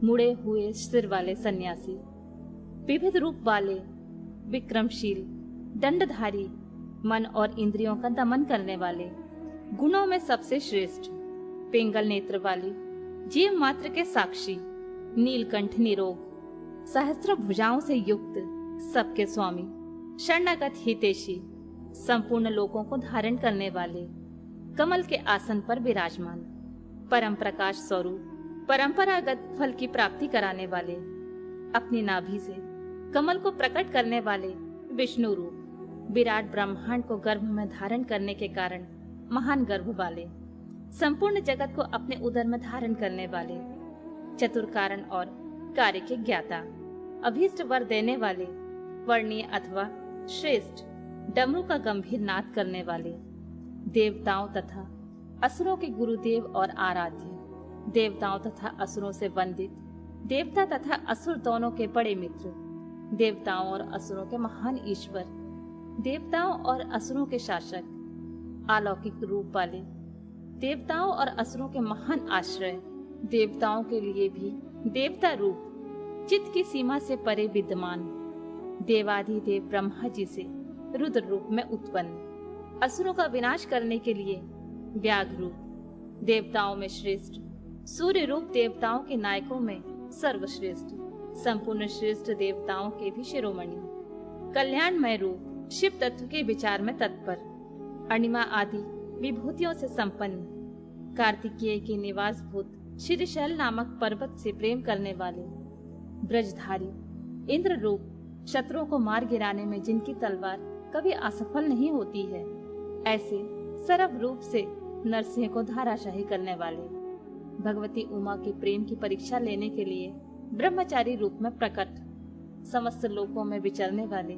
मुड़े हुए सिर वाले सन्यासी, विविध रूप वाले, विक्रमशील, दंडधारी, मन और इंद्रियों का दमन करने वाले, गुणों में सबसे श्रेष्ठ, पिंगल नेत्र वाली, जीव मात्र के साक्षी, नीलकंठ निरोग, सहस्त्र भुजाओं से युक्त, सबके स्वामी, शरणागत हितैषी, संपूर्ण लोकों को धारण करने वाले, कमल के आसन पर विराजमान, परम प्रकाश स्वरूप, परंपरागत फल की प्राप्ति कराने वाले, अपनी नाभि से कमल को प्रकट करने वाले विष्णु रूप, विराट ब्रह्मांड को गर्भ में धारण करने के कारण महान गर्भ वाले, संपूर्ण जगत को अपने उदर में धारण करने वाले, चतुर कारण और कार्य के ज्ञाता, अभीष्ट वर देने वाले, वर्णीय अथवा श्रेष्ठ, डमरू का गंभीर नाद करने वाले, देवताओं तथा असुरों के गुरुदेव और आराध्य, देवताओं तथा असुरों से वंदित, देवता तथा असुर दोनों के बड़े मित्र, देवताओं और असुरों के महान ईश्वर, देवताओं और असुरों के शासक, अलौकिक रूप वाले, देवताओं और असुरों के महान आश्रय, देवताओं के लिए भी देवता रूप, चित्त की सीमा से परे विद्यमान, देवाधिदेव ब्रह्मा जी से रुद्र रूप में उत्पन्न, असुरों का विनाश करने के लिए व्याघ्र रूप, देवताओं में श्रेष्ठ, सूर्य रूप, देवताओं के नायकों में सर्वश्रेष्ठ, संपूर्ण श्रेष्ठ, देवताओं के भी शिरोमणि, कल्याणमय रूप, शिव तत्व के विचार में तत्पर, अणिमा आदि विभूतियों से संपन्न, कार्तिकेय के निवास भूत श्रीशैल नामक पर्वत से प्रेम करने वाले, ब्रजधारी, इंद्र रूप, शत्रुओं को मार गिराने में जिनकी तलवार कभी असफल नहीं होती है, ऐसे सरव रूप से नरसिंह को धाराशाही करने वाले, भगवती उमा के प्रेम की परीक्षा लेने के लिए ब्रह्मचारी रूप में प्रकट, समस्त लोकों में विचरने वाले,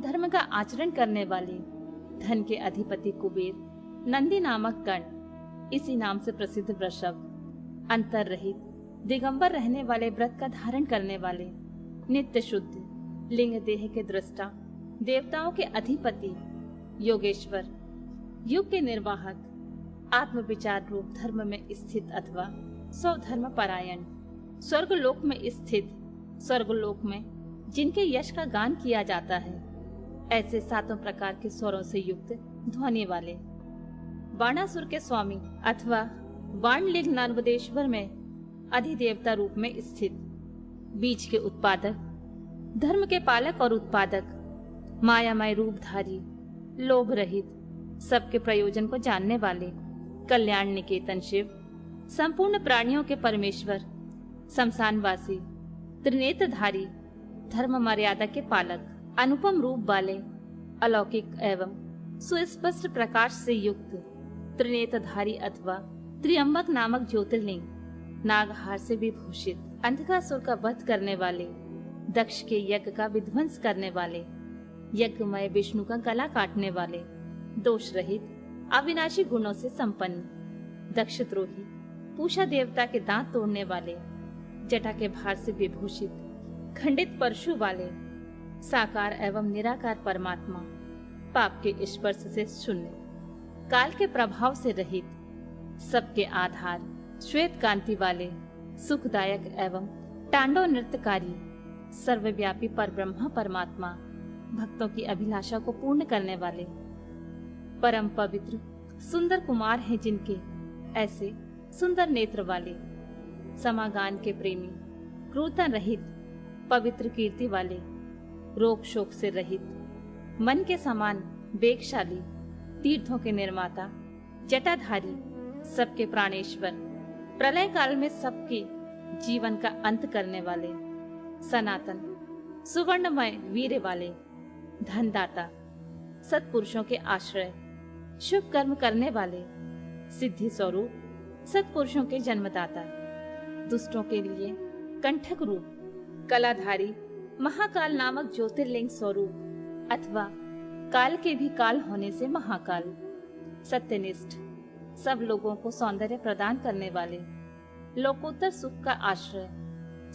धर्म का आचरण करने वाले, धन के अधिपति कुबेर, नंदी नामक गण, इसी नाम से प्रसिद्ध वृषभ, अंतर रहित, दिगंबर रहने वाले, व्रत का धारण करने वाले, नित्य शुद्ध, लिंग देह के दृष्टा, देवताओं के अधिपति, योगेश्वर, युग के निर्वाहक, आत्म विचार रूप धर्म में स्थित अथवा स्वधर्म परायण, स्वर्गलोक में स्थित, स्वर्गलोक में जिनके यश का गान किया जाता है, ऐसे सातों प्रकार के स्वरों से युक्त ध्वनि वाले, बाणासुर के स्वामी अथवा बाणलिंग नर्मदेश्वर में अधिदेवता रूप में स्थित, बीज के उत्पादक, धर्म के पालक और उत्पादक, मायामय रूपधारी, लोभ रहित, सबके प्रयोजन को जानने वाले, कल्याण निकेतन शिव, संपूर्ण प्राणियों के परमेश्वर, शमशानवासी, त्रिनेत्रधारी, धर्म मर्यादा के पालक, अनुपम रूप वाले, अलौकिक एवं सुस्पष्ट प्रकाश से युक्त, त्रिनेत्रधारी अथवा त्र्यंबक नामक ज्योतिर्लिंग, नागहार से विभूषित, अंधकासुर का वध करने वाले, दक्ष के यज्ञ का विध्वंस करने वाले, यज्ञमय विष्णु का गला काटने वाले, दोष रहित, अविनाशी गुणों से संपन्न, दक्षद्रोही, पूषा देवता के दांत तोड़ने वाले, जटा के भार से विभूषित, खंडित परशु वाले, साकार एवं निराकार परमात्मा, पाप के स्पर्श से शून्य, काल के प्रभाव से रहित, सबके आधार, श्वेत कांति वाले, सुखदायक एवं तांडव नृत्यकारी, सर्वव्यापी परब्रह्म परमात्मा, भक्तों की अभिलाषा को पूर्ण करने वाले, परम पवित्र सुंदर कुमार हैं जिनके ऐसे सुंदर नेत्र वाले, समागान के प्रेमी, क्रूरता रहित, पवित्र कीर्ति वाले, रोग शोक से रहित, मन के समान वेगशाली, तीर्थों के निर्माता, जटाधारी, सबके प्राणेश्वर, प्रलय काल में सबके जीवन का अंत करने वाले, सनातन, सुवर्णमय वीर्य वाले, धनदाता, सत्पुरुषों के आश्रय, शुभ कर्म करने वाले, सिद्धि स्वरूप, सत्पुरुषों के जन्मदाता, दुष्टों के लिए कंठक रूप, कलाधारी, महाकाल नामक ज्योतिर्लिंग स्वरूप अथवा काल के भी काल होने से महाकाल, सत्यनिष्ठ, सब लोगों को सौंदर्य प्रदान करने वाले, लोकोत्तर सुख का आश्रय,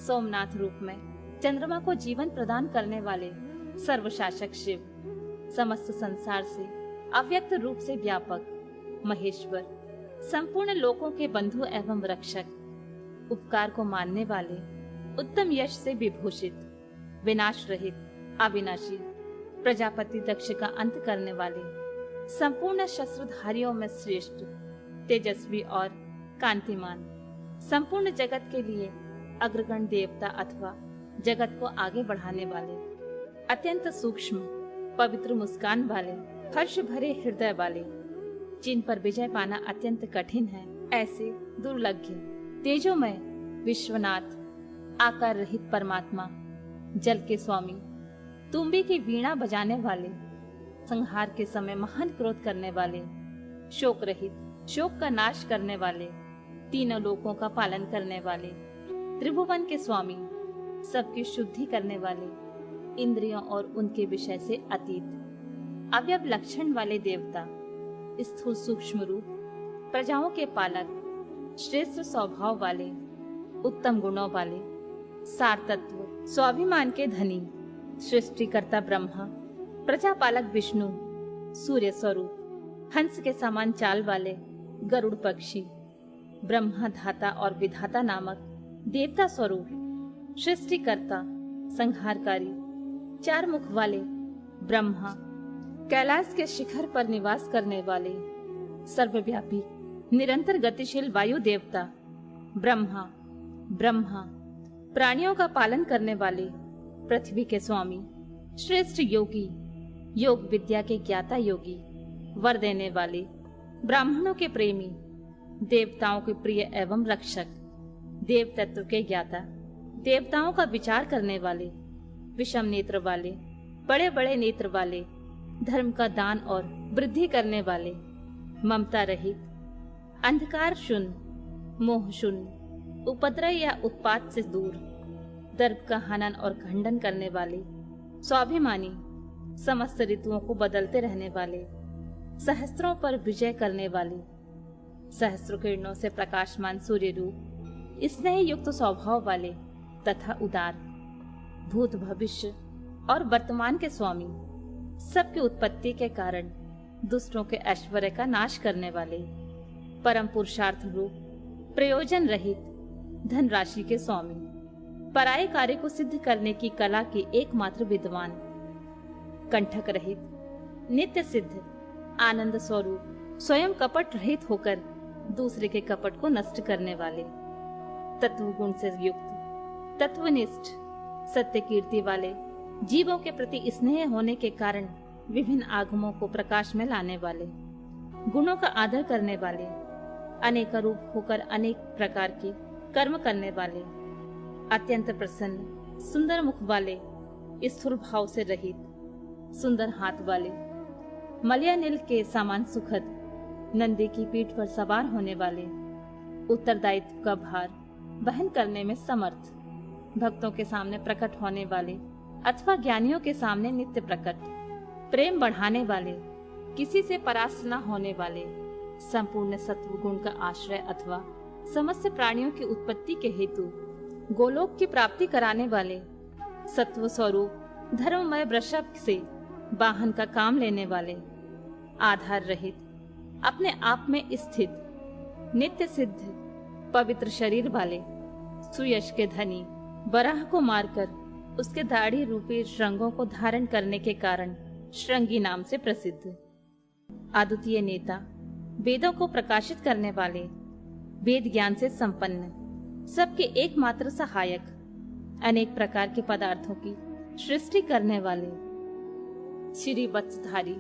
सोमनाथ रूप में चंद्रमा को जीवन प्रदान करने वाले, सर्वशासक शिव, समस्त संसार से अव्यक्त रूप से व्यापक, महेश्वर, संपूर्ण लोकों के बंधु एवं रक्षक, उपकार को मानने वाले, उत्तम यश से विभूषित, विनाश रहित, अविनाशी, प्रजापति दक्ष का अंत करने वाले, संपूर्ण शस्त्रधारियों में श्रेष्ठ, तेजस्वी और कांतिमान, संपूर्ण जगत के लिए अग्रगण देवता अथवा जगत को आगे बढ़ाने वाले, अत्यंत सूक्ष्म पवित्र मुस्कान वाले, हर्ष भरे हृदय वाले, जिन पर विजय पाना अत्यंत कठिन है, ऐसे दुर्लभ, तेजोमय विश्वनाथ, आकार रहित परमात्मा, जल के स्वामी, तुम्बी की वीणा बजाने वाले, संहार के समय महान क्रोध करने वाले, शोक रहित, शोक का नाश करने वाले, तीनों लोकों का पालन करने वाले, त्रिभुवन के स्वामी, सबकी शुद्धि करने वाले, इंद्रियों और उनके विषय से अतीत, अवयव लक्षण वाले देवता, स्थूल सूक्ष्म रूप, प्रजाओं के पालक, श्रेष्ठ स्वभाव वाले, उत्तम गुणों वाले, सार तत्व, स्वाभिमान के धनी, सृष्टिकर्ता ब्रह्मा, प्रजापालक विष्णु, सूर्य स्वरूप, हंस के समान चाल वाले, गरुड़ पक्षी, ब्रह्मा धाता और विधाता नामक देवता स्वरूप, सृष्टिकर्ता, संहारकारी, चार मुख वाले, ब्रह्मा, कैलाश के शिखर पर निवास करने वाले, सर्वव्यापी, निरंतर गतिशील वायु देवता, ब्रह्मा, प्राणियों का पालन करने वाले, पृथ्वी के स्वामी, श्रेष्ठ योगी, योग विद्या के ज्ञाता योगी, वर देने वाले, ब्राह्मणों के प्रेमी, देवताओं के प्रिय एवं रक्षक, देव तत्व के ज्ञाता, देवताओं का विचार करने वाले, विषम नेत्र वाले, बड़े बड़े नेत्र वाले, धर्म का दान और वृद्धि करने वाले, ममता रहित, अंधकार शून्य, मोह शून्य, उपद्रव या उत्पात से दूर, दर्प का हनन और खंडन करने वाले, स्वाभिमानी, समस्त ऋतुओं को बदलते रहने वाले, सहस्त्रों पर विजय करने वाले, सहस्त्र किरणों से प्रकाशमान सूर्य रूप, स्नेह युक्त स्वभाव वाले तथा उदार, भूत भविष्य और वर्तमान के स्वामी, सबकी उत्पत्ति के कारण दुष्टों के ऐश्वर्य का नाश करने वाले, परम पुरुषार्थ रूप, प्रयोजन रहित, धनराशि के स्वामी, पराये कार्य को सिद्ध करने की कला के एकमात्र विद्वान, कंठक रहित, नित्य सिद्ध, आनंद स्वरूप, स्वयं कपट रहित होकर दूसरे के कपट को नष्ट करने वाले, तत्व गुण से युक्त, तत्वनिष्ठ, सत्य कीर्ति वाले, जीवों के प्रति स्नेह होने के कारण विभिन्न आगमों को प्रकाश में लाने वाले, गुणों का आदर करने वाले, अनेक रूप होकर अनेक प्रकार के कर्म करने वाले, अत्यंत प्रसन्न, सुंदर मुख वाले, स्थूल भाव से रहित, सुंदर हाथ वाले, मलयानिल के समान सुखद, नंदी की पीठ पर सवार होने वाले, उत्तरदायित्व का भार वहन करने में समर्थ, भक्तों के सामने प्रकट होने वाले अथवा ज्ञानियों के सामने नित्य प्रकट, प्रेम बढ़ाने वाले, किसी से परास्त न होने वाले, संपूर्ण सत्व गुण का आश्रय अथवा समस्त प्राणियों की उत्पत्ति के हेतु गोलोक की प्राप्ति कराने वाले, सत्व स्वरूप, धर्ममय वृषभ से वाहन का काम लेने वाले, आधार रहित, अपने आप में स्थित, नित्य सिद्ध, पवित्र शरीर वाले, सुयश के धनी, बराह को मारकर उसके दाढ़ी रूपी श्रृंगों को धारण करने के कारण श्रृंगी नाम से प्रसिद्ध, अद्वितीय नेता, वेदों को प्रकाशित करने वाले, वेद ज्ञान से संपन्न, सबके एकमात्र सहायक, अनेक प्रकार के पदार्थों की सृष्टि करने वाले, श्री वत्सधारी,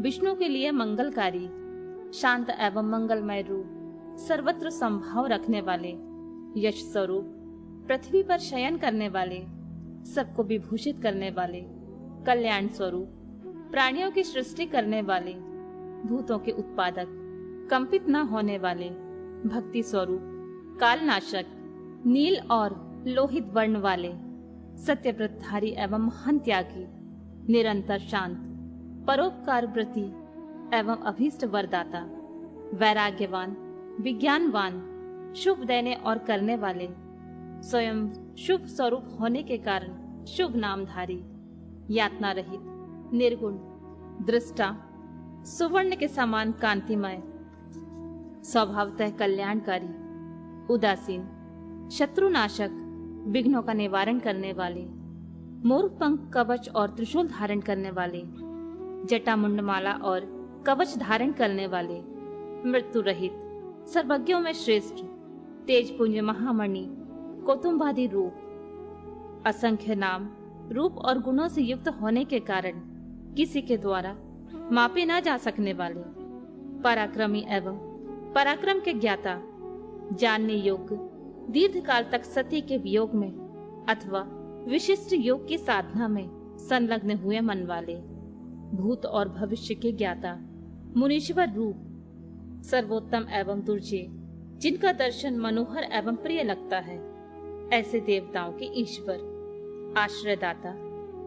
विष्णु के लिए मंगलकारी, शांत एवं मंगलमय रूप, सर्वत्र संभाव रखने वाले, यश स्वरूप, पृथ्वी पर शयन करने वाले, सबको विभूषित करने वाले, कल्याण स्वरूप, प्राणियों की सृष्टि करने वाले, भूतों के उत्पादक, कंपित न होने वाले, भक्ति स्वरूप, कालनाशक, नील और लोहित वर्ण वाले, सत्यव्रतधारी एवं महान त्यागी, निरंतर शांत, परोपकार व्रती एवं अभीष्ट वरदाता, वैराग्यवान, विज्ञानवान, शुभ देने और करने वाले, स्वयं शुभ स्वरूप होने के कारण शुभ नामधारी, यातना रहित, निर्गुण, दृष्टा, सुवर्ण के समान कांतिमय, स्वभावतः कल्याणकारी, उदासीन, शत्रुनाशक, विघ्नों का निवारण करने वाले, मोर पंख कवच और त्रिशूल धारण करने वाले, जटा मुंडमाला और कवच धारण करने वाले, मृत्यु रहित, सर्वज्ञों में श्रेष्ठ, तेज पुंज महामणि, कौतुंबादि रूप, असंख्य नाम, रूप और गुणों से युक्त होने के कारण किसी के द्वारा मापे ना जा सकने वाले, पराक्रमी एवं पराक्रम के ज्ञाता, जानने योग्य, दीर्घ काल तक सती के वियोग में अथवा विशिष्ट योग की साधना में संलग्न हुए मन वाले, भूत और भविष्य के ज्ञाता, मुनीश्वर रूप, सर्वोत्तम एवं दुर्जय, जिनका दर्शन मनोहर एवं प्रिय लगता है, ऐसे देवताओं के ईश्वर, आश्रयदाता,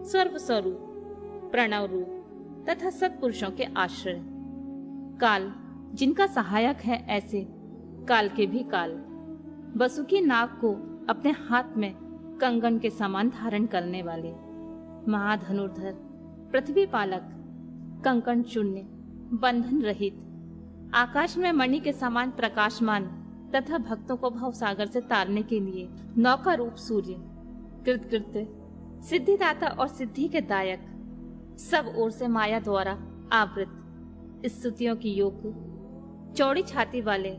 सर्व स्वरूप, प्रणव रूप तथा सत्पुरुषों के आश्रय, काल जिनका सहायक है, ऐसे काल के भी काल, बसुकी नाग को अपने हाथ में कंगन के समान धारण करने वाले, महाधनुर्धर, पृथ्वी पालक, कंकण शून्य, बंधन रहित, आकाश में मणि के समान प्रकाशमान तथा भक्तों को भवसागर से तारने के लिए नौका रूप सूर्य, कृतकृत्य, सिद्धिदाता और सिद्धि के दायक, सब ओर से माया द्वारा आवृत, स्तुतियों की योग, चौड़ी छाती वाले,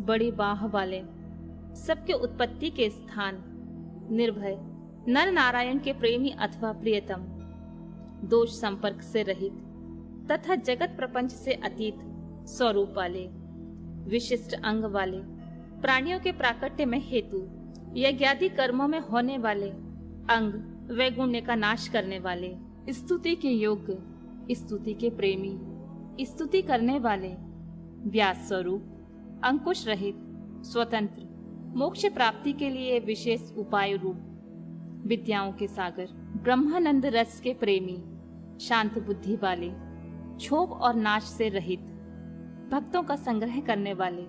बड़ी बाह वाले, सबके उत्पत्ति के स्थान, निर्भय, नर नारायण के प्रेमी अथवा प्रियतम, दोष संपर्क से रहित तथा जगत प्रपंच से अतीत स्वरूप वाले, विशिष्ट अंग वाले, प्राणियों के प्राकट्य में हेतु, यज्ञादि कर्मों में होने वाले, अंग वैगुण्य का नाश करने वाले, स्तुति के योग्य, स्तुति के प्रेमी, स्तुति करने वाले, व्यास स्वरूप, अंकुश रहित, स्वतंत्र, मोक्ष प्राप्ति के लिए विशेष उपाय रूप, विद्याओं के सागर, ब्रह्मानंद रस के प्रेमी, शांत बुद्धि वाले, क्षोभ और नाश से रहित, भक्तों का संग्रह करने वाले,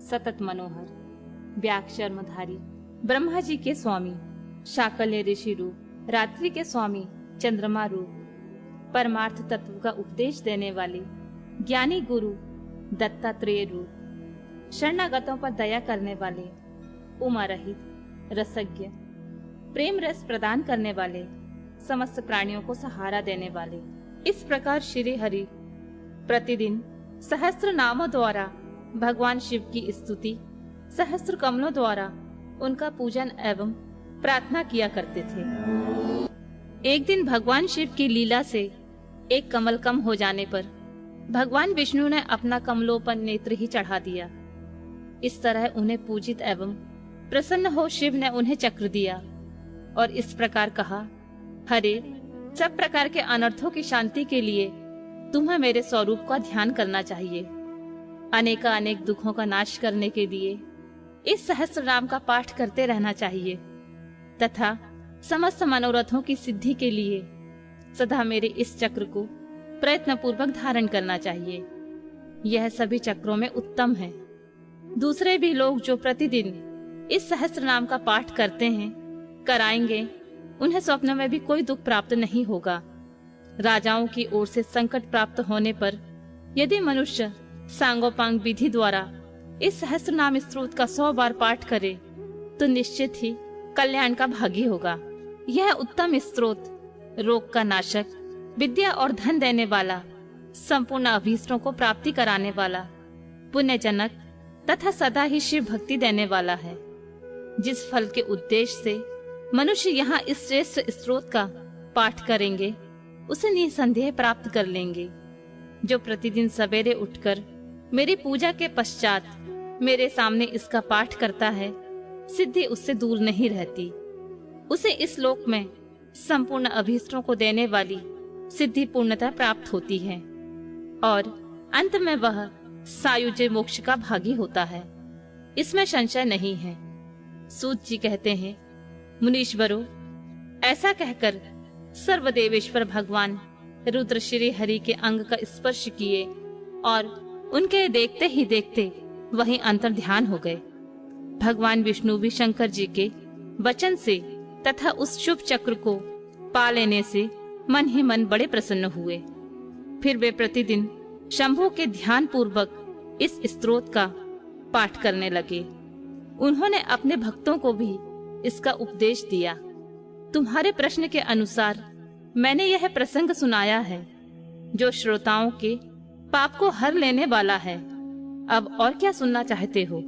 सतत मनोहर, व्याक शर्मधारी, ब्रह्मा जी के स्वामी, शाकल्य ऋषि रूप, रात्रि के स्वामी, चंद्रमा रूप, परमार्थ तत्व का उपदेश देने वाले, ज्ञानी गुरु, दत्तात्रेय रूप, शरणागतों पर दया करने वाले, उमा रहित, रसज्ञ, प्रेम रस प्रदान करने वाले, समस्त प्राणियों को सहारा देने वाले। इस प्रकार श्री हरि प्रतिदिन सहस्त्र नामों द्वारा भगवान शिव की स्तुति, सहस्त्र कमलों द्वारा उनका पूजन एवं प्रार्थना किया करते थे। एक दिन भगवान शिव की लीला से एक कमल कम हो जाने पर भगवान विष्णु ने अपना कमलोपन नेत्र ही चढ़ा दिया। इस तरह उन्हें पूजित एवं प्रसन्न हो शिव ने उन्हें चक्र दिया और इस प्रकार कहा, हरे, सब प्रकार के अनर्थों की शांति के लिए तुम्हें मेरे स्वरूप का ध्यान करना चाहिए। अनेक दुखों का नाश करने के लिए इस सहस्त्र नाम का पाठ करते रहना चाहिए तथा समस्त मनोरथों की सिद्धि के लिए सदा मेरे इस चक्र को प्रयत्न पूर्वक धारण करना चाहिए। यह सभी चक्रों में उत्तम है। दूसरे भी लोग जो प्रतिदिन इस सहस्त्र नाम का पाठ करते हैं, कराएंगे, उन्हें स्वप्न में भी कोई दुख प्राप्त नहीं होगा। राजाओं की ओर से संकट प्राप्त होने पर यदि मनुष्य सांगोपांग विधि द्वारा इस सहस्त्र नाम स्त्रोत का 100 बार पाठ करे तो निश्चित ही कल्याण का भागी होगा। यह उत्तम स्त्रोत रोग का नाशक, विद्या और धन देने वाला, संपूर्ण अभीष्टों को प्राप्ति कराने वाला, पुण्यजनक तथा सदा ही शिव भक्ति देने वाला है। जिस फल के उद्देश्य से मनुष्य यहाँ इस श्रेष्ठ स्त्रोत का पाठ करेंगे उसे निसंदेह प्राप्त कर लेंगे। जो प्रतिदिन सवेरे उठकर मेरी पूजा के पश्चात मेरे सामने इसका पाठ करता है, सिद्धि उससे दूर नहीं रहती। उसे इस लोक में संपूर्ण अभीष्टों को देने वाली सिद्धि पूर्णता प्राप्त होती है और अंत में वह सायुज्य मोक्ष का भागी होता है। इसमें संशय नहीं है। सूत जी कहते हैं, मुनीश्वरों, ऐसा कहकर सर्वदेवेश्वर भगवान रुद्र श्री हरि के अंग का स्पर्श किए और उनके देखते ही देखते वहीं अंतर ध्यान हो गए। भगवान विष्णु भी शंकर जी के वचन से तथा उस शुभ चक्र को पा लेने से मन ही मन बड़े प्रसन्न हुए। फिर वे प्रतिदिन शंभु के ध्यान पूर्वक इस स्तोत्र का पाठ करने लगे। उन्होंने अपने भक्तों को भी इसका उपदेश दिया। तुम्हारे प्रश्न के अनुसार मैंने यह प्रसंग सुनाया है जो श्रोताओं के पाप को हर लेने वाला है। अब और क्या सुनना चाहते हो?